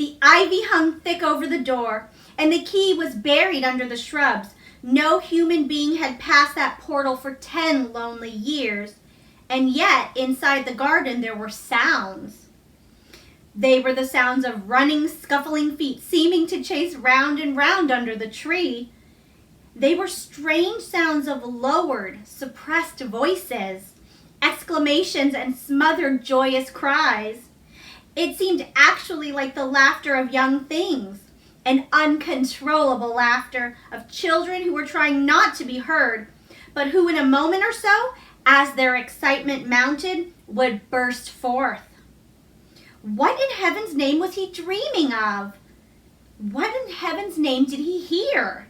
The ivy hung thick over the door, and the key was buried under the shrubs. No human being had passed that portal for 10 lonely years, and yet inside the garden there were sounds. They were the sounds of running, scuffling feet seeming to chase round and round under the tree. They were strange sounds of lowered, suppressed voices, exclamations and smothered joyous cries. It seemed actually like the laughter of young things, an uncontrollable laughter of children who were trying not to be heard, but who in a moment or so, as their excitement mounted, would burst forth. What in heaven's name was he dreaming of? What in heaven's name did he hear?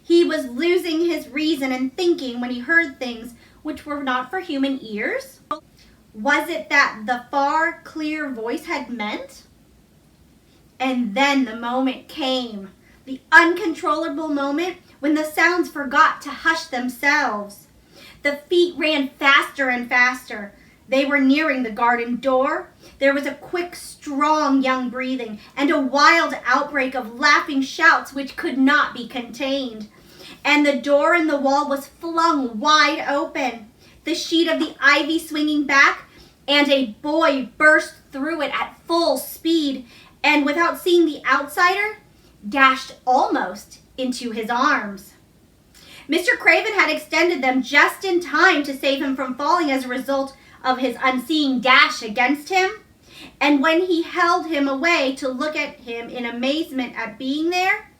He was losing his reason and thinking when he heard things which were not for human ears. Was it that the far, clear voice had meant? And then the moment came, the uncontrollable moment when the sounds forgot to hush themselves. The feet ran faster and faster. They were nearing the garden door. There was a quick, strong young breathing and a wild outbreak of laughing shouts which could not be contained. And the door in the wall was flung wide open, the sheet of the ivy swinging back, and a boy burst through it at full speed and, without seeing the outsider, dashed almost into his arms. Mr. Craven had extended them just in time to save him from falling as a result of his unseeing dash against him, and when he held him away to look at him in amazement at being there,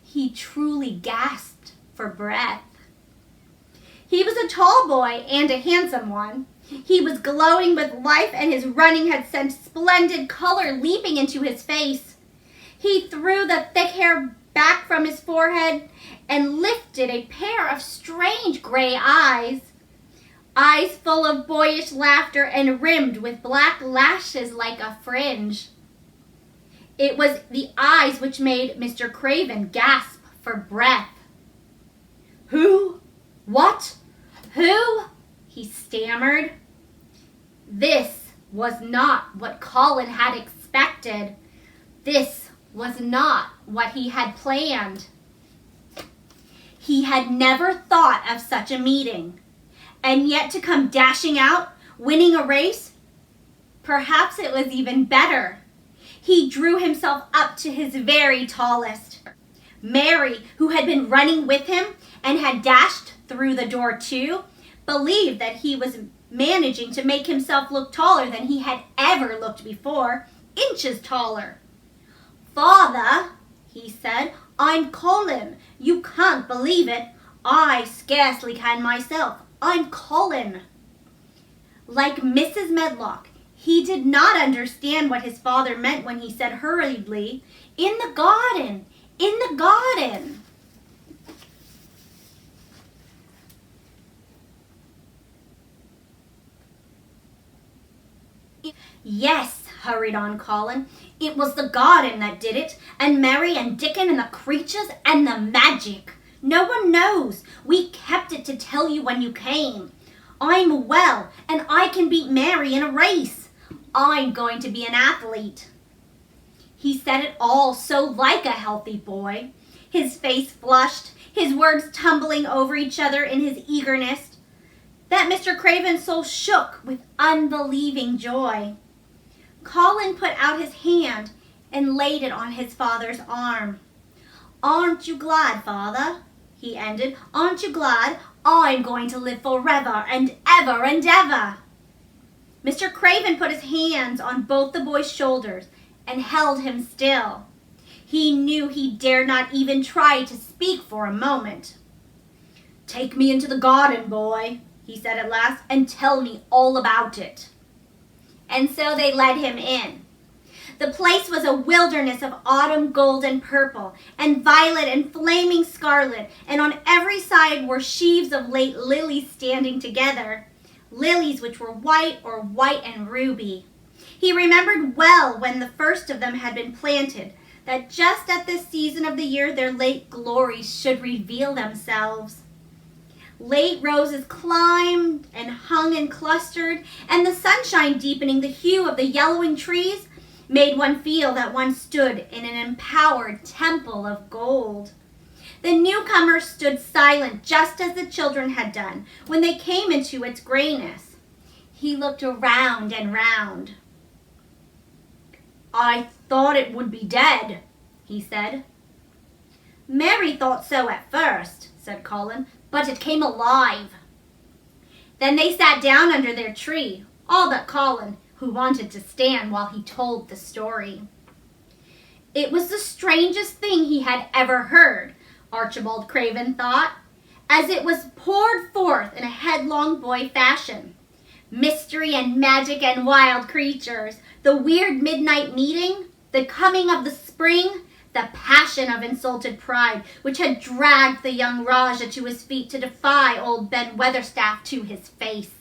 he truly gasped for breath. He was a tall boy and a handsome one. He was glowing with life, and his running had sent splendid color leaping into his face. He threw the thick hair back from his forehead and lifted a pair of strange gray eyes full of boyish laughter and rimmed with black lashes like a fringe. It was the eyes which made Mr. Craven gasp for breath. "Who? What? Who?" he stammered. This was not what Colin had expected. This was not what he had planned. He had never thought of such a meeting. And yet to come dashing out, winning a race, perhaps it was even better. He drew himself up to his very tallest. Mary, who had been running with him and had dashed through the door too, believed that he was managing to make himself look taller than he had ever looked before, inches taller. "Father," he said, "I'm Colin. You can't believe it. I scarcely can myself. I'm Colin." Like Mrs. Medlock, he did not understand what his father meant when he said hurriedly, "In the garden, in the garden." "Yes," hurried on Colin, "it was the garden that did it, and Mary and Dickon and the creatures and the magic. No one knows. We kept it to tell you when you came. I'm well, and I can beat Mary in a race. I'm going to be an athlete." He said it all so like a healthy boy, his face flushed, his words tumbling over each other in his eagerness, that Mr. Craven's soul shook with unbelieving joy. Colin put out his hand and laid it on his father's arm. "Aren't you glad, Father?" he ended. "Aren't you glad? I'm going to live forever and ever and ever." Mr. Craven put his hands on both the boy's shoulders and held him still. He knew he dared not even try to speak for a moment. "Take me into the garden, boy," he said at last, "and tell me all about it." And so they led him in. The place was a wilderness of autumn gold and purple, and violet and flaming scarlet, and on every side were sheaves of late lilies standing together, lilies which were white or white and ruby. He remembered well when the first of them had been planted, that just at this season of the year their late glories should reveal themselves. Late roses climbed and hung and clustered, and the sunshine deepening the hue of the yellowing trees made one feel that one stood in an empowered temple of gold. The newcomer stood silent just as the children had done when they came into its grayness. He looked around and round. "I thought it would be dead," he said. "Mary thought so at first," said Colin, "but it came alive." Then they sat down under their tree, all but Colin, who wanted to stand while he told the story. It was the strangest thing he had ever heard, Archibald Craven thought, as it was poured forth in a headlong boy fashion. Mystery and magic and wild creatures, the weird midnight meeting, the coming of the spring, the passion of insulted pride which had dragged the young Rajah to his feet to defy old Ben Weatherstaff to his face.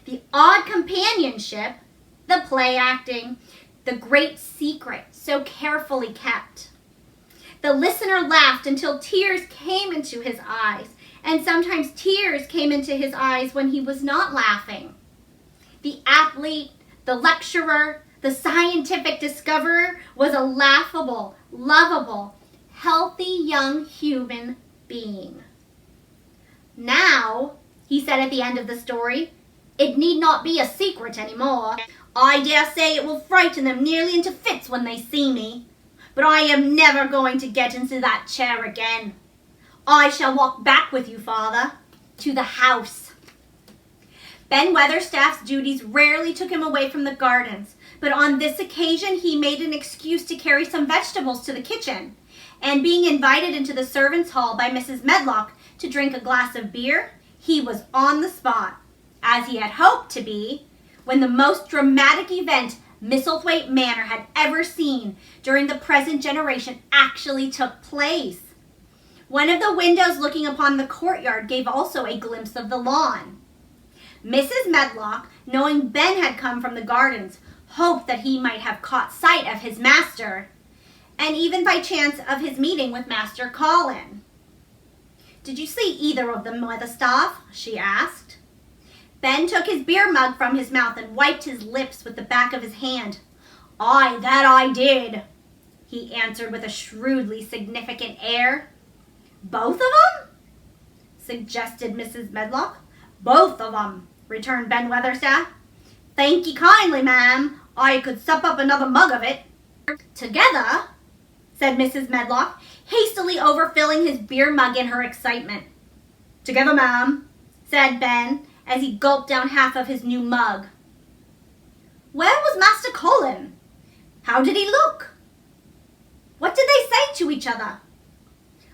The odd companionship, the play acting, the great secret so carefully kept. The listener laughed until tears came into his eyes, and sometimes tears came into his eyes when he was not laughing. The athlete, the lecturer, the scientific discoverer was a laughable, lovable, healthy young human being. "Now," he said at the end of the story, "it need not be a secret anymore. I dare say it will frighten them nearly into fits when they see me. But I am never going to get into that chair again. I shall walk back with you, Father, to the house." Ben Weatherstaff's duties rarely took him away from the gardens, but on this occasion he made an excuse to carry some vegetables to the kitchen, and being invited into the servants' hall by Mrs. Medlock to drink a glass of beer, he was on the spot, as he had hoped to be, when the most dramatic event Misselthwaite Manor had ever seen during the present generation actually took place. One of the windows looking upon the courtyard gave also a glimpse of the lawn. Mrs. Medlock, knowing Ben had come from the gardens, hoped that he might have caught sight of his master, and even by chance of his meeting with Master Colin. "Did you see either of them, Weatherstaff?" she asked. Ben took his beer mug from his mouth and wiped his lips with the back of his hand. "Aye, that I did," he answered with a shrewdly significant air. "Both of 'em?" suggested Mrs. Medlock. "Both of 'em," returned Ben Weatherstaff. "Thank ye kindly, ma'am. I could sup up another mug of it." "Together?" said Mrs. Medlock, hastily overfilling his beer mug in her excitement. "Together, ma'am," said Ben, as he gulped down half of his new mug. "Where was Master Colin? How did he look? What did they say to each other?"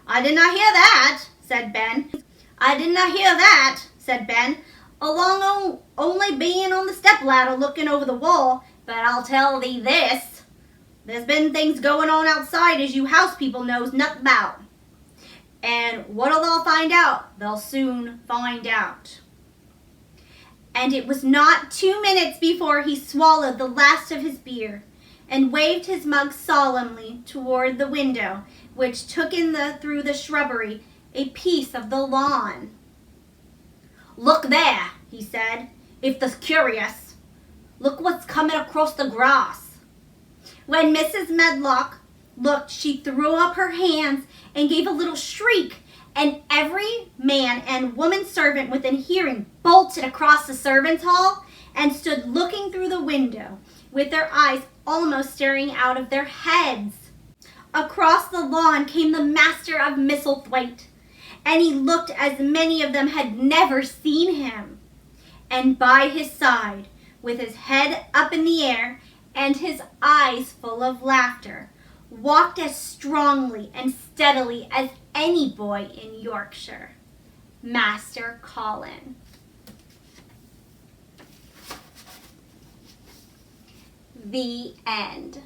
"I did not hear that," said Ben. "I did not hear that," said Ben, "along only being on the step-ladder looking over the wall, but I'll tell thee this. There's been things going on outside as you house people knows nothing about. And what'll they'll find out? They'll soon find out." And it was not 2 minutes before he swallowed the last of his beer and waved his mug solemnly toward the window, which took in through the shrubbery a piece of the lawn. "Look there," he said, "if they're curious. Look what's coming across the grass." When Mrs. Medlock looked, she threw up her hands and gave a little shriek, and every man and woman servant within hearing bolted across the servants' hall and stood looking through the window, with their eyes almost staring out of their heads. Across the lawn came the master of Misselthwaite, and he looked as many of them had never seen him. And by his side, with his head up in the air and his eyes full of laughter, walked as strongly and steadily as any boy in Yorkshire, Master Colin. The end.